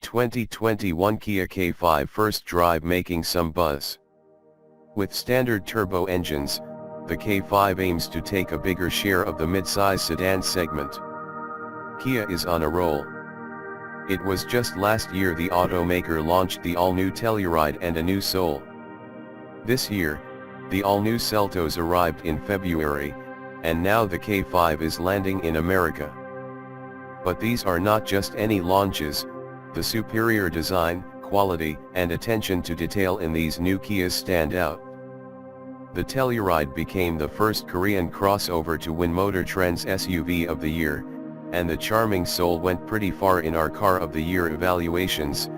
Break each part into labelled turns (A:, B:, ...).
A: 2021 Kia K5 first drive making some buzz. With standard turbo engines, the K5 aims to take a bigger share of the mid-size sedan segment. Kia is on a roll. It was just last year the automaker launched the all-new Telluride and a new Soul. This year, the all-new Seltos arrived in February, and now the K5 is landing in America. But these are not just any launches. The superior design, quality, and attention to detail in these new Kias stand out. The Telluride became the first Korean crossover to win Motor Trend's SUV of the Year, and the charming Soul went pretty far in our Car of the Year evaluations,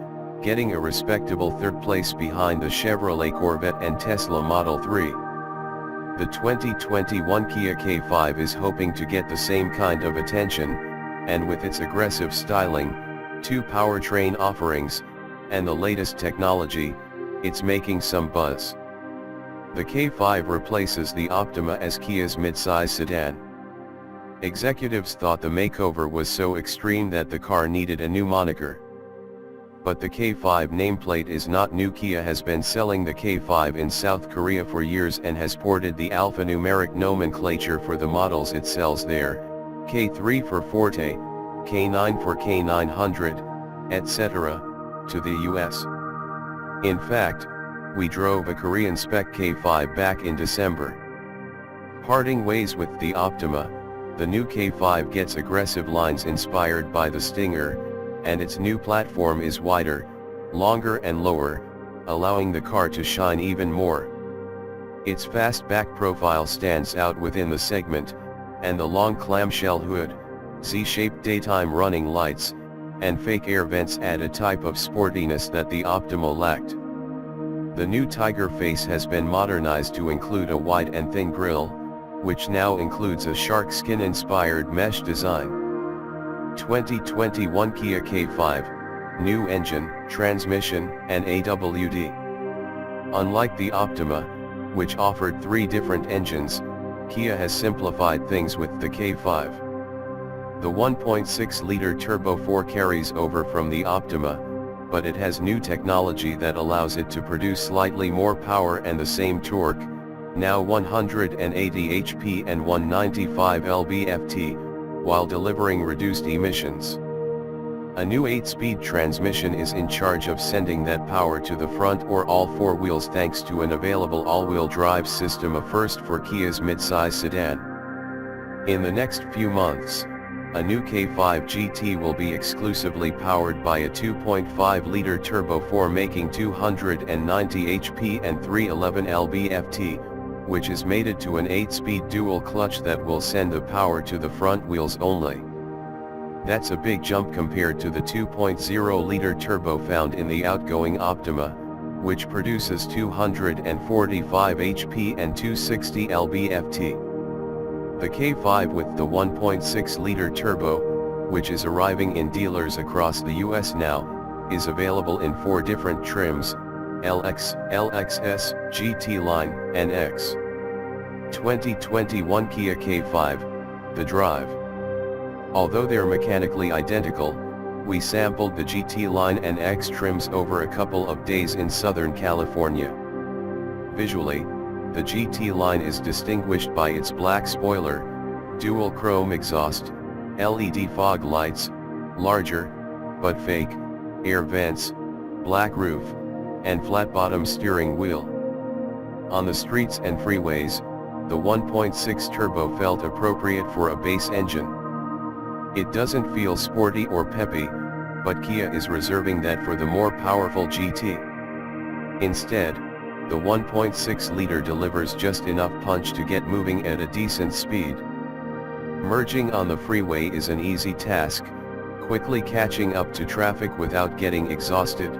A: getting a respectable third place behind the Chevrolet Corvette and Tesla Model 3. The 2021 Kia K5 is hoping to get the same kind of attention, and with its aggressive styling, 2 powertrain offerings, and the latest technology, it's making some buzz. The K5 replaces the Optima as Kia's mid-size sedan. Executives thought the makeover was so extreme that the car needed a new moniker. But the K5 nameplate is not new. Kia has been selling the K5 in South Korea for years and has ported the alphanumeric nomenclature for the models it sells there, K3 for Forte, K9 for K900, etc., to the US. In fact, we drove a Korean spec K5 back in December. Parting ways with the Optima, the new K5 gets aggressive lines inspired by the Stinger, and its new platform is wider, longer and lower, allowing the car to shine even more. Its fastback profile stands out within the segment, and the long clamshell hood, Z-shaped daytime running lights, and fake air vents add a type of sportiness that the Optima lacked. The new Tiger face has been modernized to include a wide and thin grille, which now includes a shark skin-inspired mesh design. 2021 Kia K5, new engine, transmission, and AWD. Unlike the Optima, which offered 3 different engines, Kia has simplified things with the K5. The 1.6-liter Turbo 4 carries over from the Optima, but it has new technology that allows it to produce slightly more power and the same torque, now 180 HP and 195 lb-ft, while delivering reduced emissions. A new 8-speed transmission is in charge of sending that power to the front or all 4 wheels thanks to an available all-wheel drive system, a first for Kia's mid-size sedan. In the next few months, a new K5 GT will be exclusively powered by a 2.5-liter Turbo 4 making 290 HP and 311 lb-ft, which is mated to an 8-speed dual clutch that will send the power to the front wheels only. That's a big jump compared to the 2.0-liter turbo found in the outgoing Optima, which produces 245 HP and 260 lb-ft. The K5 with the 1.6-liter turbo, which is arriving in dealers across the US now, is available in 4 different trims, LX, LXS, GT Line, and X. 2021 Kia K5, the drive. Although they're mechanically identical, we sampled the GT Line and X trims over a couple of days in Southern California. Visually, the GT Line is distinguished by its black spoiler, dual chrome exhaust, LED fog lights, larger, but fake, air vents, black roof, and flat-bottom steering wheel. On the streets and freeways, the 1.6 turbo felt appropriate for a base engine. It doesn't feel sporty or peppy, but Kia is reserving that for the more powerful GT. Instead, the 1.6-liter delivers just enough punch to get moving at a decent speed. Merging on the freeway is an easy task, quickly catching up to traffic without getting exhausted.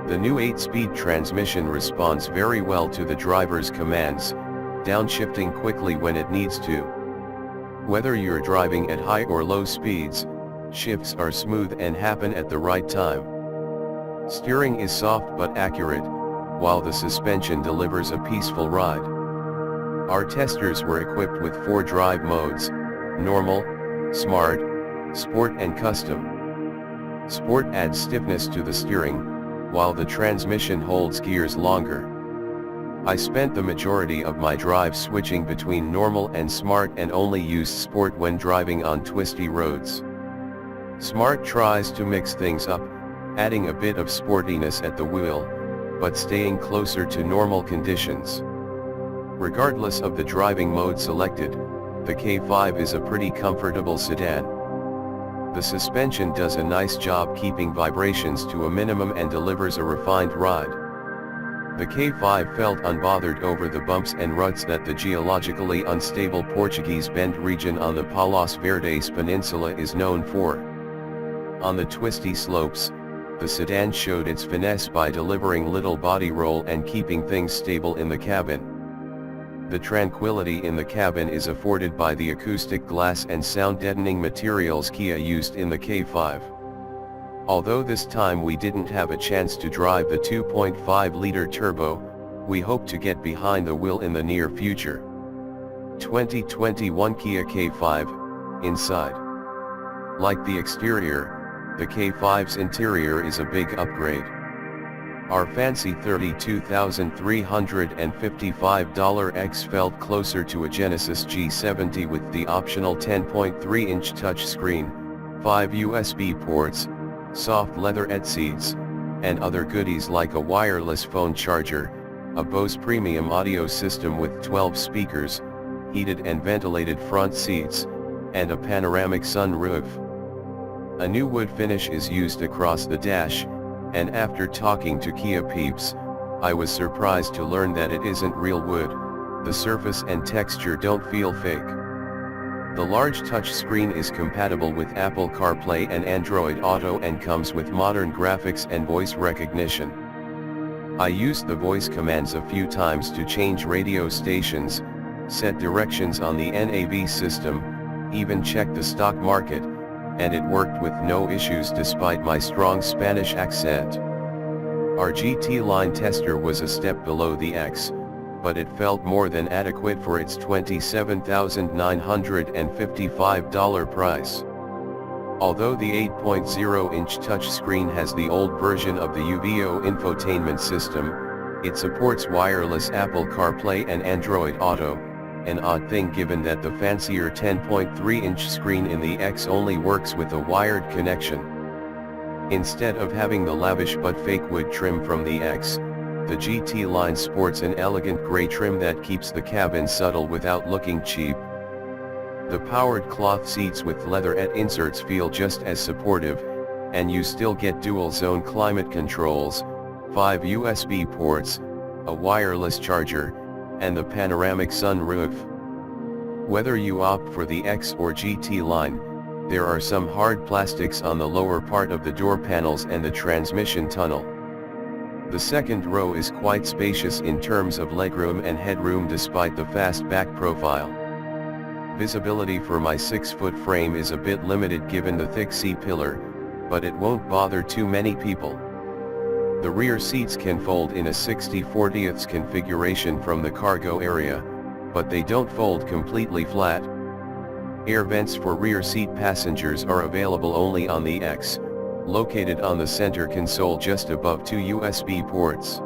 A: The new 8-speed transmission responds very well to the driver's commands, downshifting quickly when it needs to. Whether you're driving at high or low speeds, shifts are smooth and happen at the right time. Steering is soft but accurate, while the suspension delivers a peaceful ride. Our testers were equipped with 4 drive modes: Normal, Smart, Sport and Custom. Sport adds stiffness to the steering, while the transmission holds gears longer. I spent the majority of my drive switching between normal and Smart and only used Sport when driving on twisty roads. Smart tries to mix things up, adding a bit of sportiness at the wheel, but staying closer to normal conditions. Regardless of the driving mode selected, the K5 is a pretty comfortable sedan. The suspension does a nice job keeping vibrations to a minimum and delivers a refined ride. The K5 felt unbothered over the bumps and ruts that the geologically unstable Portuguese Bend region on the Palos Verdes Peninsula is known for. On the twisty slopes, the sedan showed its finesse by delivering little body roll and keeping things stable in the cabin. The tranquility in the cabin is afforded by the acoustic glass and sound-deadening materials Kia used in the K5. Although this time we didn't have a chance to drive the 2.5-liter turbo, we hope to get behind the wheel in the near future. 2021 Kia K5, inside. Like the exterior, the K5's interior is a big upgrade. Our fancy $32,355 X felt closer to a Genesis G70 with the optional 10.3-inch touchscreen, 5 USB ports, soft leatherette seats, and other goodies like a wireless phone charger, a Bose premium audio system with 12 speakers, heated and ventilated front seats, and a panoramic sunroof. A new wood finish is used across the dash, and after talking to Kia peeps, I was surprised to learn that it isn't real wood. The surface and texture don't feel fake. The large touchscreen is compatible with Apple CarPlay and Android Auto and comes with modern graphics and voice recognition. I used the voice commands a few times to change radio stations, set directions on the NAV system, even check the stock market, and it worked with no issues despite my strong Spanish accent. Our GT line tester was a step below the X, but it felt more than adequate for its $27,955 price. Although the 8.0-inch touchscreen has the old version of the UVO infotainment system, it supports wireless Apple CarPlay and Android Auto, an odd thing given that the fancier 10.3-inch screen in the X only works with a wired connection. Instead of having the lavish but fake wood trim from the X, the GT line sports an elegant gray trim that keeps the cabin subtle without looking cheap. The powered cloth seats with leatherette inserts feel just as supportive, and you still get dual-zone climate controls, 5 USB ports, a wireless charger, and the panoramic sunroof. Whether you opt for the X or GT line, there are some hard plastics on the lower part of the door panels and the transmission tunnel. The second row is quite spacious in terms of legroom and headroom despite the fastback profile. Visibility for my 6-foot frame is a bit limited given the thick C-pillar, but it won't bother too many people. The rear seats can fold in a 60/40 configuration from the cargo area, but they don't fold completely flat. Air vents for rear seat passengers are available only on the X, located on the center console just above 2 USB ports.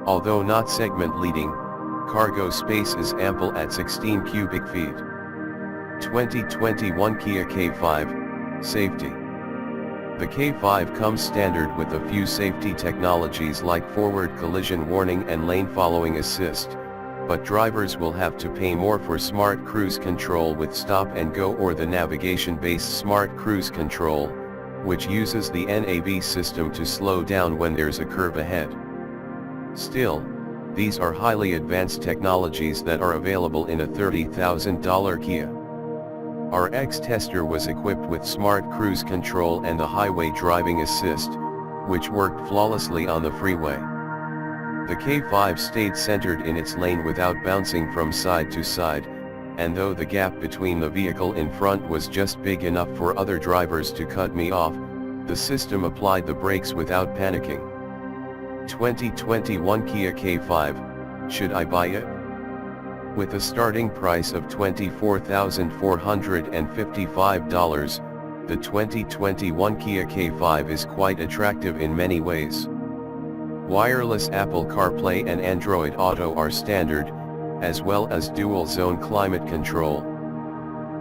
A: Although not segment leading, cargo space is ample at 16 cubic feet. 2021 Kia K5, Safety. The K5 comes standard with a few safety technologies like forward collision warning and lane following assist, but drivers will have to pay more for Smart Cruise Control with Stop and Go or the navigation-based Smart Cruise Control, which uses the NAV system to slow down when there's a curve ahead. Still, these are highly advanced technologies that are available in a $30,000 Kia. Our X tester was equipped with Smart Cruise Control and the Highway Driving Assist, which worked flawlessly on the freeway. The K5 stayed centered in its lane without bouncing from side to side, and though the gap between the vehicle in front was just big enough for other drivers to cut me off, the system applied the brakes without panicking. 2021 Kia K5, should I buy it? With a starting price of $24,455, The 2021 Kia K5 is quite attractive in many ways. Wireless Apple CarPlay and Android Auto are standard, as well as dual-zone climate control.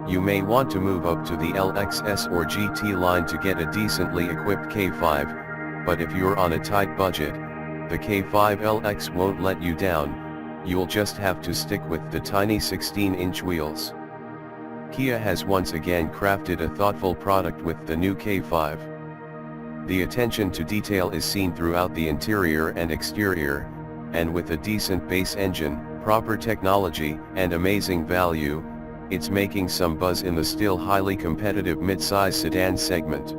A: You may want to move up to the LXS or GT line to get a decently equipped K5, but if you're on a tight budget, the K5 LX won't let you down. You'll just have to stick with the tiny 16-inch wheels. Kia has once again crafted a thoughtful product with the new K5. The attention to detail is seen throughout the interior and exterior, and with a decent base engine, proper technology, and amazing value, it's making some buzz in the still highly competitive mid-size sedan segment.